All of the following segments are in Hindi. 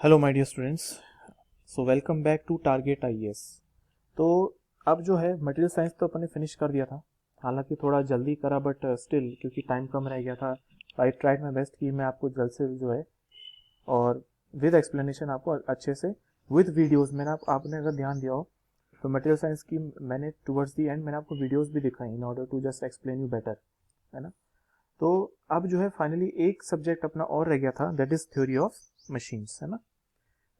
Hello my dear students. So welcome back to target IAS. तो अब जो है मटेरियल साइंस तो अपन ने फिनिश कर दिया था, हालांकि थोड़ा जल्दी करा बट स्टिल क्योंकि टाइम कम रह गया था। आई ट्राइड माई बेस्ट कि मैं आपको जल्द से जो है और विद एक्सप्लेनेशन आपको अच्छे से विद वीडियोस मैंने आपने अगर ध्यान दिया हो तो मटेरियल साइंस की मैंने टुवर्ड्स दी एंड मैंने आपको वीडियोस भी दिखाई in order to just explain you better, है ना। तो अब जो है फाइनली एक सब्जेक्ट अपना और रह गया था, that is theory of machines, है ना।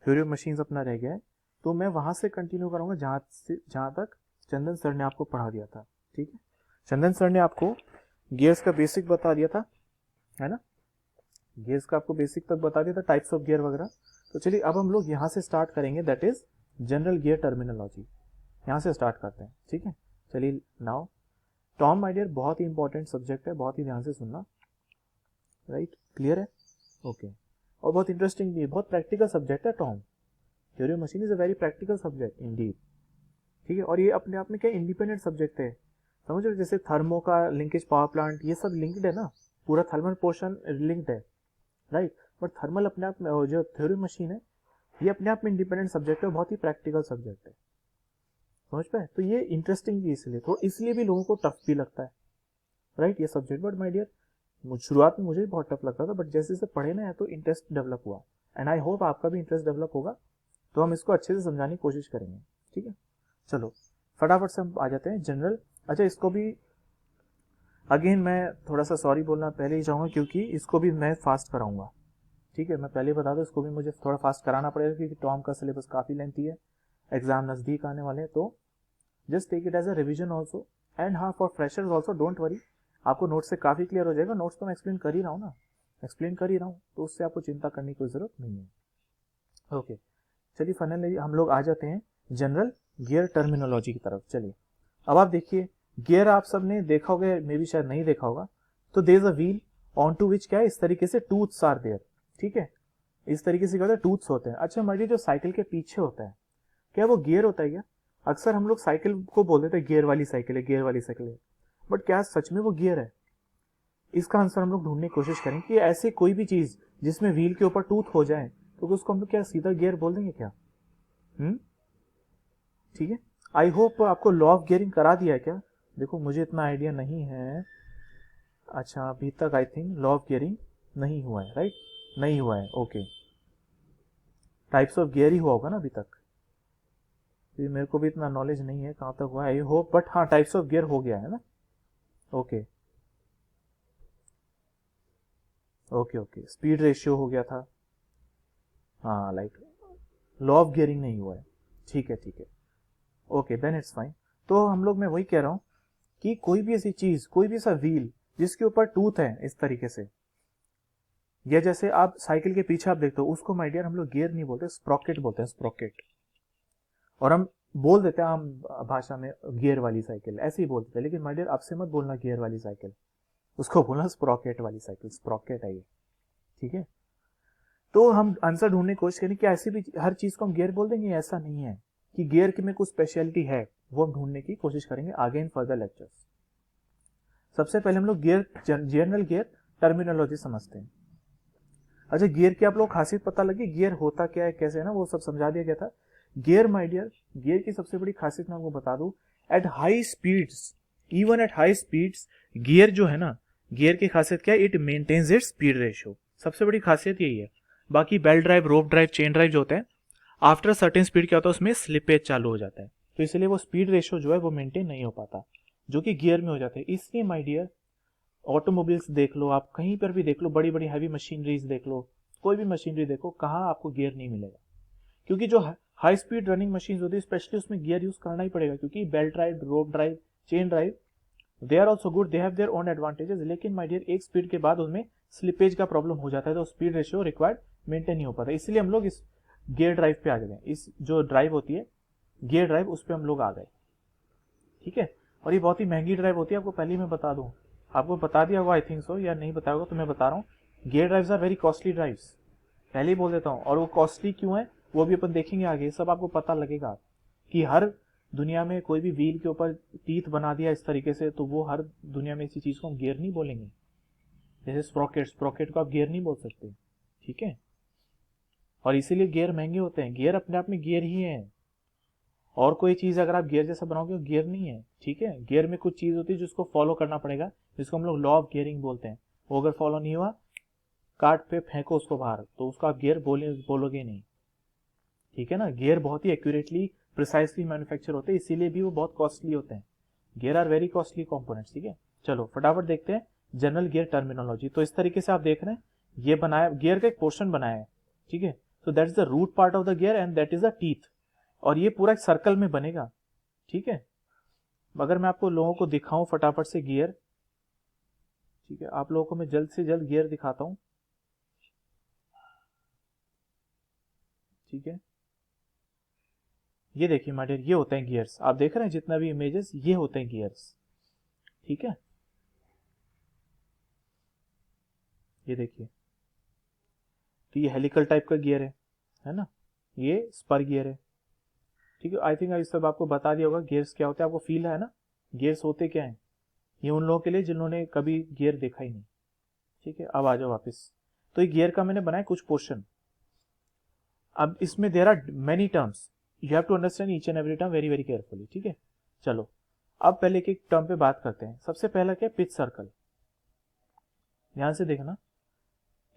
थ्योरी ऑफ मशीन्स अपना रह गया है, तो मैं वहां से कंटिन्यू करूंगा जहां तक चंदन सर ने आपको पढ़ा दिया था। ठीक है, चंदन सर ने आपको गियर्स का बेसिक बता दिया था, है ना। गियर्स का आपको बेसिक तक बता दिया था, टाइप्स ऑफ गियर वगैरह। तो चलिए अब हम लोग यहाँ से स्टार्ट करेंगे, that is general gear terminology. यहाँ से स्टार्ट करते हैं, ठीक है। चलिए नाउ टॉम माय डियर बहुत ही इंपॉर्टेंट सब्जेक्ट है, बहुत ही ध्यान से सुनना, राइट, क्लियर है, ओके। और बहुत इंटरेस्टिंग भी है, बहुत प्रैक्टिकल सब्जेक्ट है Tom. Theory of machine is a very practical subject Indeed, ठीक है। और ये अपने आप में क्या इंडिपेंडेंट सब्जेक्ट है, समझ रहे हो। जैसे थर्मो का लिंकेज पावर प्लांट ये सब लिंक्ड है ना, पूरा थर्मल पोर्शन लिंक्ड है, राइट। बट थर्मल अपने आप में, जो थ्योरी मशीन है ये अपने आप में इंडिपेंडेंट सब्जेक्ट है, बहुत ही प्रैक्टिकल सब्जेक्ट है, समझ पाए। तो ये इंटरेस्टिंग भी इसलिए थोड़ा, इसलिए भी लोगों को टफ भी लगता है, राइट, ये सब्जेक्ट। बट माय डियर शुरुआत में मुझे भी बहुत टफ लगता था, बट जैसे जैसे पढ़े ना तो इंटरेस्ट डेवलप हुआ, एंड आई होप आपका भी इंटरेस्ट डेवलप होगा। तो हम इसको अच्छे से समझाने की कोशिश करेंगे, ठीक है। चलो फटाफट से हम आ जाते हैं जनरल। अच्छा, इसको भी अगेन मैं थोड़ा सा सॉरी बोलना पहले ही चाहूँगा क्योंकि इसको भी मैं फास्ट कराऊंगा, ठीक है। मैं पहले बता दूं, इसको भी मुझे थोड़ा फास्ट कराना पड़ेगा क्योंकि टॉम का सिलेबस काफ़ी लेंथी है, एग्जाम नज़दीक आने वाले हैं। तो just take it as a revision also, and हाँ for freshers also don't worry, आपको नोट्स से काफ़ी क्लियर हो जाएगा। नोट्स तो मैं एक्सप्लेन कर ही रहा हूँ ना, एक्सप्लेन कर ही रहा हूँ, तो उससे आपको चिंता करने की कोई ज़रूरत नहीं है, ओके। चलिए फाइनली हम लोग आ जाते हैं जनरल गियर टर्मिनोलॉजी की तरफ। चलिए अब आप देखिए, गियर आप सबने देखा होगा, मे भी शायद नहीं देखा होगा। तो there is a wheel on to which क्या है, इस तरीके से टूथ्स आर देयर, ठीक है। इस तरीके से क्या होता है, टूथ्स होते हैं। अच्छा मर्जी, जो साइकिल के पीछे होता है क्या वो गियर होता है क्या? अक्सर हम लोग साइकिल को बोल देते हैं गियर वाली साइकिल है, गियर वाली साइकिल है, बट क्या सच में वो गियर है? इसका आंसर हम लोग ढूंढने की कोशिश करें कि ऐसी कोई भी चीज जिसमें व्हील के ऊपर टूथ हो जाए तो उसको हम लोग क्या सीधा गियर बोल देंगे क्या? ठीक है। आई होप आपको लॉ ऑफ गियरिंग करा दिया है क्या? देखो मुझे इतना आइडिया नहीं है। अच्छा अभी तक I think law of gearing नहीं हुआ है, राइट, नहीं हुआ है, ओके। टाइप्स ऑफ गियर ही हुआ होगा ना अभी तक, ये मेरे को भी इतना नॉलेज नहीं है कहाँ तक हुआ है, आई होप, बट हाँ टाइप्स ऑफ गियर हो गया है ना, okay okay okay. Speed ratio हो गया था, हाँ लाइक लॉ ऑफ गियरिंग नहीं हुआ है, ठीक है ठीक है, ओके देन इट्स फाइन। तो हम लोग, मैं वही कह रहा हूँ कि कोई भी ऐसी चीज, कोई भी ऐसा व्हील जिसके ऊपर टूथ है इस तरीके से, या जैसे आप साइकिल के पीछे आप देखते हो, उसको माय डियर हम लोग गियर नहीं बोलते, स्प्रॉकेट बोलते हैं, स्प्रॉकेट। और हम बोल देते हैं आम भाषा में गियर वाली साइकिल, ऐसे ही बोलते हैं, लेकिन माय डियर आपसे मत बोलना गियर वाली साइकिल, उसको बोलना स्प्रॉकेट वाली साइकिल, स्प्रॉकेट है ये, ठीक है। तो हम आंसर ढूंढने की कोशिश करें कि ऐसी भी हर चीज को हम गियर बोल देंगे, ऐसा नहीं है कि गियर की में कुछ स्पेशलिटी है, वो हम ढूंढने की कोशिश करेंगे आगे इन फर्दर लेक्चर्स। सबसे पहले हम लोग गियर, जनरल गियर टर्मिनोलॉजी समझते हैं। अच्छा गियर की आप लोग खासियत पता लगी, गियर होता क्या है कैसे है ना, वो सब समझा दिया गया था। गियर माय डियर, गियर की सबसे बड़ी खासियत मैं आपको बता दूं, at high speeds, even at high speeds, gear जो है ना, गियर की खासियत क्या है, it maintains its speed ratio, सबसे बड़ी खासियत यही है। बाकी belt drive, rope drive, chain drive जो होते हैं, आफ्टर सर्टेन स्पीड क्या होता है, उसमें स्लिपेज चालू हो जाता है, तो इसलिए वो स्पीड रेशियो जो है वो मेंटेन नहीं हो पाता, जो कि गियर में हो जाता है। इसलिए माय डियर ऑटोमोबाइल्स देख लो, आप कहीं पर भी देख लो, बड़ी बड़ी हैवी मशीनरीज देख लो, कोई भी मशीनरी देखो, कहाँ आपको गियर नहीं मिलेगा, क्योंकि जो हाई स्पीड रनिंग मशीन होती है स्पेशली उसमें गियर यूज करना ही पड़ेगा, क्योंकि belt drive, rope drive, chain drive, they are also good, they have their own advantages, लेकिन माय डियर एक स्पीड के बाद उनमें स्लिपेज का प्रॉब्लम हो जाता है, तो स्पीड रेशियो रिक्वायर्ड मेंटेन नहीं हो पाता, इसलिए हम लोग इस गियर ड्राइव पे आ गए, इस जो ड्राइव होती है गियर ड्राइव, उस पर हम लोग आ गए, ठीक है। और ये बहुत ही महंगी ड्राइव होती है, आपको पहले ही मैं बता दूं, आपको बता दिया होगा आई थिंक सो, या नहीं बताया होगा, तो मैं बता रहा हूँ, gear drives are very costly drives, पहले ही बोल देता हूँ। और वो कॉस्टली क्यों है वो भी अपन देखेंगे आगे, सब आपको पता लगेगा कि हर दुनिया में कोई भी व्हील के ऊपर टीथ बना दिया इस तरीके से, तो वो हर दुनिया में इसी चीज को हम गियर नहीं बोलेंगे। जैसे स्प्रॉकेट, स्प्रॉकेट को आप गियर नहीं बोल सकते, ठीक है। और इसीलिए गियर महंगे होते हैं। गियर अपने आप में गियर ही है, और कोई चीज़ अगर आप गियर जैसा बनाओगे गियर नहीं है, ठीक है। गियर में कुछ चीज़ होती है जिसको फॉलो करना पड़ेगा, जिसको हम लोग लॉ ऑफ गियरिंग बोलते हैं। वो अगर फॉलो नहीं हुआ, काट पे फेंको उसको बाहर, तो उसका आप गियर बोलोगे नहीं, ठीक है ना। गियर बहुत ही एक्यूरेटली प्रिसाइसली मैन्युफैक्चर होते हैं, इसीलिए भी वो बहुत कॉस्टली होते हैं। Gear are very costly components, ठीक है। चलो फटाफट देखते हैं जनरल गियर टर्मिनोलॉजी। तो इस तरीके से आप देख रहे हैं, ये बनाया गियर का एक पोर्शन बनाया है, ठीक है। तो that is the root part of the gear and that is the teeth, और ये पूरा एक सर्कल में बनेगा, ठीक है। अगर मैं आपको लोगों को दिखाऊं फटाफट से गियर, ठीक है, आप लोगों को मैं जल्द से जल्द गियर दिखाता हूं, ठीक है। ये देखिए माय डियर, ये होते हैं गियर्स, आप देख रहे हैं जितना भी इमेजेस, ये होते हैं गियर्स, ठीक है। ये देखिए, तो ये हेलिकल टाइप का गियर है ना, ये स्पर गियर है, ठीक है। आई थिंक इस सब आपको बता दिया होगा गियर्स क्या होते हैं, आपको फील है ना गियर्स होते क्या हैं। ये उन लोगों के लिए जिन्होंने कभी गियर देखा ही नहीं, ठीक है। अब आ जाओ वापस। तो ये गियर का मैंने बनाया कुछ पोर्शन। अब इसमें there are many terms, you have to understand each and every term very very carefully, ठीक है। चलो अब पहले एक एक टर्म पे बात करते हैं। सबसे पहला क्या, पिच सर्कल। ध्यान से देखना,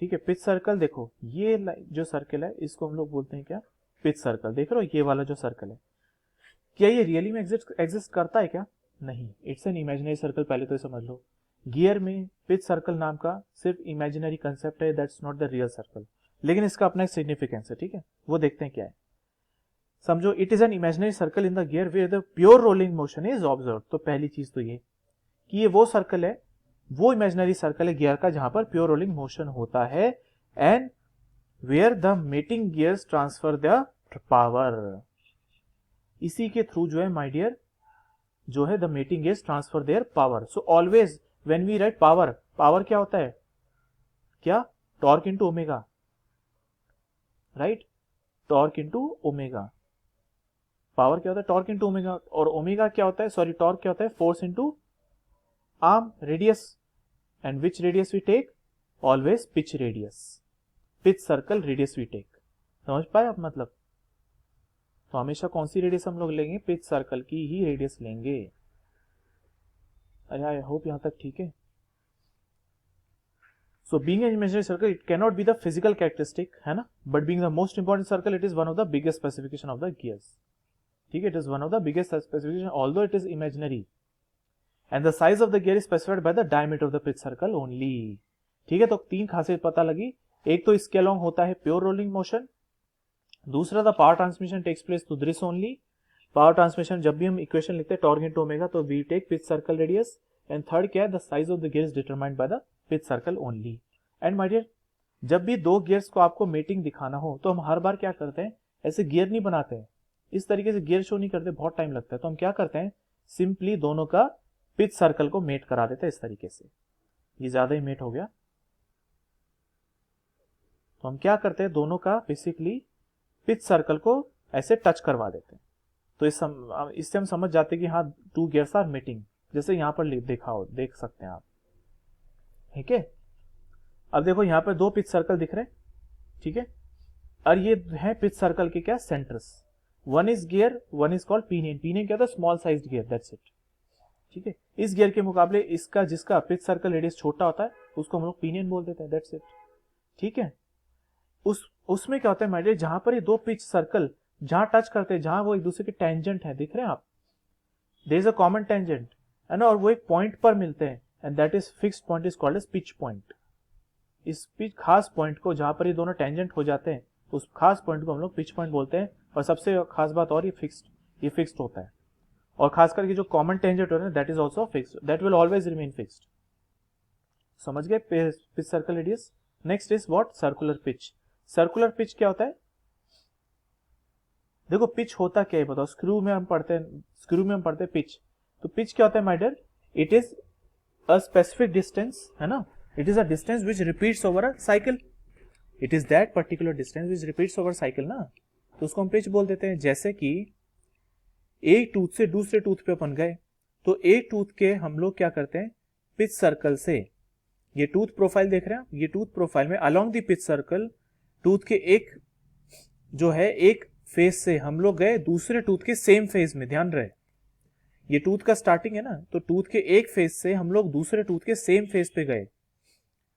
ठीक है। पिच सर्कल देखो, ये जो सर्कल है इसको हम लोग बोलते हैं क्या, पिच सर्कल। देख रहे हो ये वाला जो सर्कल है, क्या ये रियली में एग्जिस्ट करता है क्या, नहीं, इट्स एन इमेजिनरी सर्कल। पहले तो समझ लो, गियर में पिच सर्कल नाम का सिर्फ इमेजिनरी कंसेप्ट है, that's not the real circle, लेकिन इसका अपना एक सिग्निफिकेंस है, ठीक है। वो देखते हैं क्या है। समझो it is an imaginary circle in the gear where the pure rolling motion is observe. तो पहली चीज तो ये कि ये वो सर्कल है, वो इमेजिनरी सर्कल है गियर का जहां पर प्योर रोलिंग मोशन होता है, and where the mating gears transfer the power. इसी के थ्रू जो है माय डियर, जो है the mating gears transfer their power. So always when we write power, power क्या होता है, क्या, torque into omega, right, torque into omega. Power क्या होता है, टॉर्क इनटू ओमेगा, और ओमेगा क्या होता है, सॉरी टॉर्क क्या होता है, force into arm radius, and which radius we take, always pitch radius, pitch circle radius we take. समझ पाए आप मतलब, तो हमेशा कौन सी रेडियस हम लोग लेंगे, पिच सर्कल की ही रेडियस लेंगे। अरे आई होप यहां तक ठीक है। So being an imaginary circle it can not be the physical characteristic, है ना, but being the most important circle it is one of the biggest specification of the gears, ठीक है। It is one of the biggest specification although it is imaginary, and the size of the gear is specified by the diameter of the pitch circle only, ठीक है। तो तीन खासियत पता लगी, एक तो इसके अलोंग होता है प्योर रोलिंग मोशन, दूसरा the power transmission takes place to this only. Power transmission जब भी हम इक्वेशन लिखते हैं टॉर्क इनटू ओमेगा, तो we take pitch circle radius, and third क्या है, the size of the gear is determined by the pitch circle only. And my dear, जब भी दो गियर्स को आपको मेटिंग दिखाना हो तो हम हर बार क्या करते हैं, ऐसे गियर नहीं बनाते हैं, इस तरीके से गियर शो नहीं करते, बहुत टाइम लगता है। तो हम क्या करते हैं, सिंपली दोनों का पिच सर्कल को मेट करा देते हैं इस तरीके से। ये ज्यादा ही मेट हो गया, तो हम क्या करते हैं, दोनों का बेसिकली पिच सर्कल को ऐसे टच करवा देते हैं। तो इससे हम समझ जाते हैं कि हाँ टू गियर्स आर मीटिंग, जैसे यहां पर देख सकते हैं आप, ठीक है। अब देखो यहां पर दो पिच सर्कल दिख रहे हैं, ठीक है, और ये है पिच सर्कल के क्या, centres. One is gear, one is called pinion. Pinion क्या होता है, small sized gear, that's it, ठीक है। इस गियर के मुकाबले इसका जिसका पिच सर्कल रेडियस छोटा होता है उसको हम लोग पिनियन बोल देते हैं, दैट्स इट, ठीक है। उसमें क्या होता है माय डियर, जहां पर ये दो पिच सर्कल जहां टच करते हैं, जहां वो एक दूसरे के टेंजेंट है, दिख रहे हैं आप, there is a common tangent, है ना, और वो एक पॉइंट पर मिलते हैं, and that is fixed point is called as pitch point. इस पिच खास पॉइंट को जहां पर ये दोनों टेंजेंट हो जाते हैं, उस खास पॉइंट को हम लोग पिच पॉइंट बोलते हैं। और सबसे खास बात और, ये फिक्स्ड होता है, और खास करके जो कॉमन टेंजेंट होता है that is also fixed, that will always remain fixed. समझ गए pitch circle radius. Next is what, circular pitch. Circular pitch क्या होता है, देखो पिच होता क्या है बताओ, स्क्रू में हम पढ़ते हैं पिच। तो पिच क्या होता है my dear, it is a specific distance, है ना, it is a distance which repeats over a cycle, it is that particular distance which repeats over cycle ना, तो उसको हम पिच बोल देते हैं। जैसे कि एक टूथ से दूसरे टूथ पे अपन गए, तो एक टूथ के हम लोग क्या करते हैं, पिच सर्कल से, ये टूथ प्रोफाइल देख रहे हैं, ये टूथ प्रोफाइल में along the pitch circle tooth के एक जो है एक फेज से हम लोग गए दूसरे टूथ के सेम फेज में, ध्यान रहे ये टूथ का स्टार्टिंग है ना, तो टूथ के एक फेज से हम लोग दूसरे टूथ के सेम फेज पे गए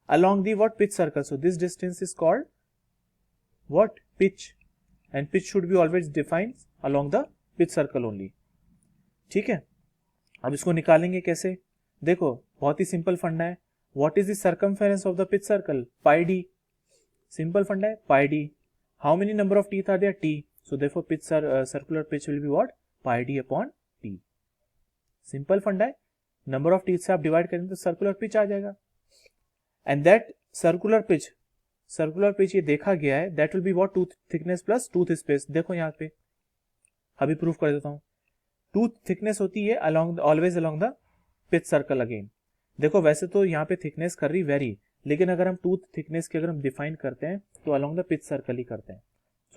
along the what pitch circle. So this distance is called what? Pitch. And pitch should be always defined along the pitch circle only. ठीक है, अब इसको निकालेंगे कैसे? देखो बहुत ही सिंपल फंडा है. What is the circumference of the pitch circle? Pi d. Simple फंडा है, pi d. How many number of teeth are there? T. So therefore pitch circular pitch will be what? Pi d upon t. Simple फंडा है, नंबर ऑफ टीथ से आप डिवाइड करेंगे तो सर्कुलर पिच आ जाएगा. एंड दैट सर्कुलर पिच ये देखा गया है, that will be what? Tooth thickness plus tooth space. देखो यहाँ पे अभी प्रूफ कर देता हूँ. टूथ थिकनेस होती है always along the pitch circle. Again देखो वैसे तो यहाँ पे थिकनेस कर रही वेरी, लेकिन अगर हम टूथ थिकनेस की अगर हम डिफाइन करते हैं तो अलोंग द पिच सर्कल ही करते हैं.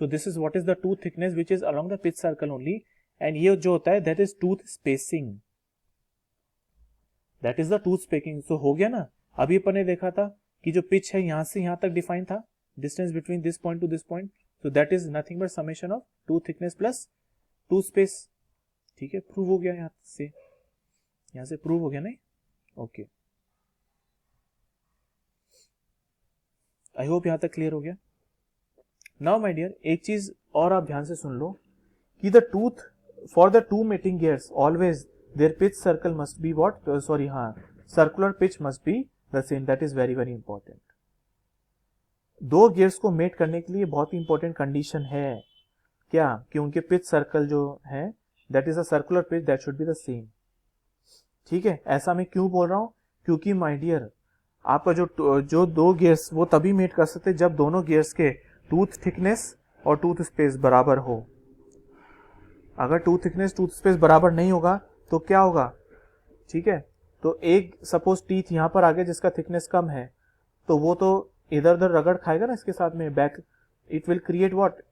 So this is what is the tooth thickness which is along the pitch circle only. And ये जो होता है that is tooth spacing, that is the tooth spacing. So हो गया ना. अभी अपन ने देखा था कि जो पिच है यहां से यहां तक डिफाइन था, distance between this point two this point. So that is nothing but summation of tooth thickness plus tooth space. ठीक है, प्रूव हो गया यहां से प्रूव हो गया नहीं? ओके, आई होप यहां तक क्लियर हो गया. नाउ माय डियर एक चीज और आप ध्यान से सुन लो कि the tooth for the two mating gears always their pitch circle must be what? Sorry, हाँ, circular pitch must be the same. That is very very important. दो गियर्स को मेट करने के लिए बहुत ही इंपॉर्टेंट कंडीशन है क्या? कि उनके पिच सर्कल जो है that is a circular pitch that should be the same. ठीक है, ऐसा मैं क्यों बोल रहा हूं? क्योंकि माय डियर आपका जो दो गियर्स वो तभी मेट कर सकते जब दोनों गियर्स के टूथ थिकनेस और टूथ स्पेस बराबर हो. अगर टूथ थिकनेस टूथ स्पेस बराबर नहीं होगा तो क्या होगा? ठीक है, तो एक सपोज टीथ यहां पर आ गया जिसका थिकनेस कम है, तो वो तो इधर उधर रगड़ खाएगा ना इसके साथ में back. It will create what?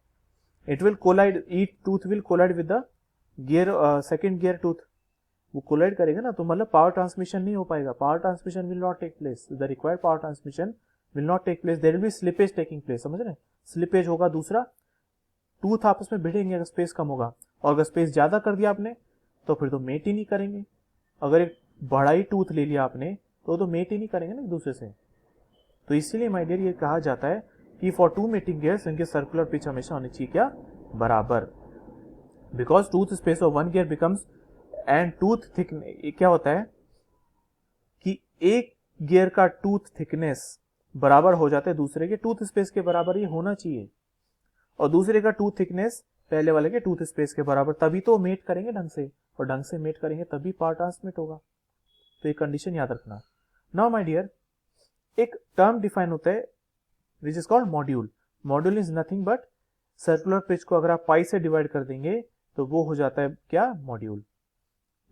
It will collide. Each tooth will collide with the gear, second gear tooth. वो कोलाइड करेगा ना, तो मतलब पावर ट्रांसमिशन नहीं हो पाएगा. Power transmission will not take place. The required power transmission will not take place. There will be slippage taking place. समझ रहे? स्लिपेज होगा. दूसरा, टूथ आपस में भिड़ेंगे अगर स्पेस कम होगा, और अगर स्पेस ज्यादा कर दिया आपने तो फिर तो मेट ही नहीं करेंगे. अगर एक बड़ा ही टूथ ले लिया आपने तो मेट ही नहीं करेंगे ना एक दूसरे से. तो इसीलिए माय डियर ये कहा जाता है कि फॉर टू मेटिंग गियर्स इनके सर्कुलर पिच हमेशा होनी चाहिए क्या? बराबर. Because tooth space of one gear becomes and tooth thickness क्या होता है कि एक गियर का टूथ थिकनेस बराबर हो जाता है दूसरे के टूथ स्पेस के बराबर ही होना चाहिए, और दूसरे का टूथ थिकनेस पहले वाले के टूथ स्पेस के बराबर. तभी तो मेट करेंगे ढंग से, और ढंग से मेट करेंगे तभी पावर ट्रांसमिट होगा. तो ये कंडीशन याद रखना. नाउ माय डियर एक टर्म डिफाइन होता है which is called module. Module is nothing but circular pitch को अगर आप पाई से डिवाइड कर देंगे तो वो हो जाता है क्या? Module.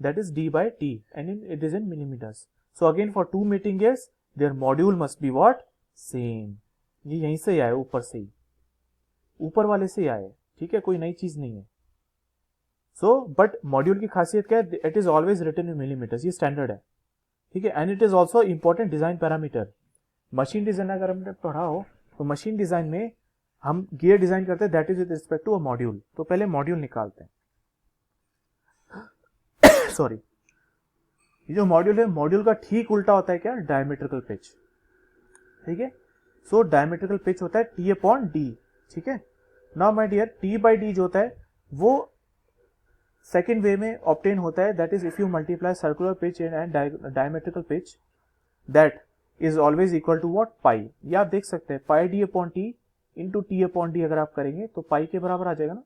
That is d by t and it is in millimeters. So again for two meeting gears their module must be what? Same. ये यहीं से आया, ऊपर से ही, ऊपर वाले से आया. ठीक है, कोई नई चीज नहीं है. सो बट मॉड्यूल की खासियत क्या है? It is always written in millimetres. ये स्टैंडर्ड है. ठीक है, and it is also important design parameter. Machine design अगर हमने पढ़ा हो तो मशीन डिजाइन में हम गियर डिजाइन करते हैं that is with respect to a module. तो पहले मॉड्यूल निकालते हैं. सॉरी, ये जो मॉड्यूल है मॉड्यूल का ठीक उल्टा होता है क्या? Diametrical pitch. ठीक है, सो डायमेट्रिकल पिच होता है टी अपॉन डी. ठीक है, now my dear T by D जो होता है वो सेकेंड वे में ऑब्टेन होता है. That is if you multiply circular pitch and diametrical pitch that is always equal to what? Pi. ये आप देख सकते हैं pi D upon T into T upon D अगर आप करेंगे तो पाई के बराबर आ जाएगा ना.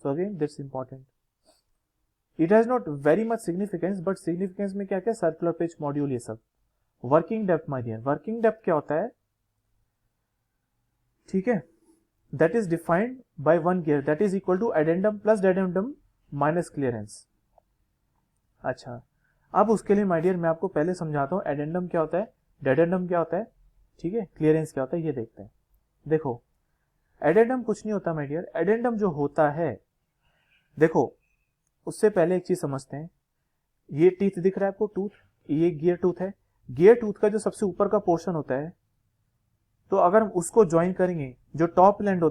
So again that's important. It has not very much significance, but significance में क्या क्या? सर्कुलर पिच, मॉड्यूल, ये सब. Working depth my dear, working depth क्या होता है? ठीक है, that is defined by one gear that is equal to addendum plus dedendum minus clearance. अच्छा, अब उसके लिए माय डियर मैं आपको पहले समझाता हूं एडेंडम क्या होता है, डेडेंडम क्या होता है. ठीक है, क्लियरेंस क्या होता है ये देखते हैं. देखो एडेंडम कुछ नहीं होता माय डियर. एडेंडम जो होता है, देखो उससे पहले एक चीज समझते हैं. ये टीथ दिख रहा है आपको, टूथ, ये गियर टूथ है. गियर टूथ का जो सबसे ऊपर का पोर्शन होता है, तो अगर हम उसको ज्वाइन करेंगे, जो टॉप एंड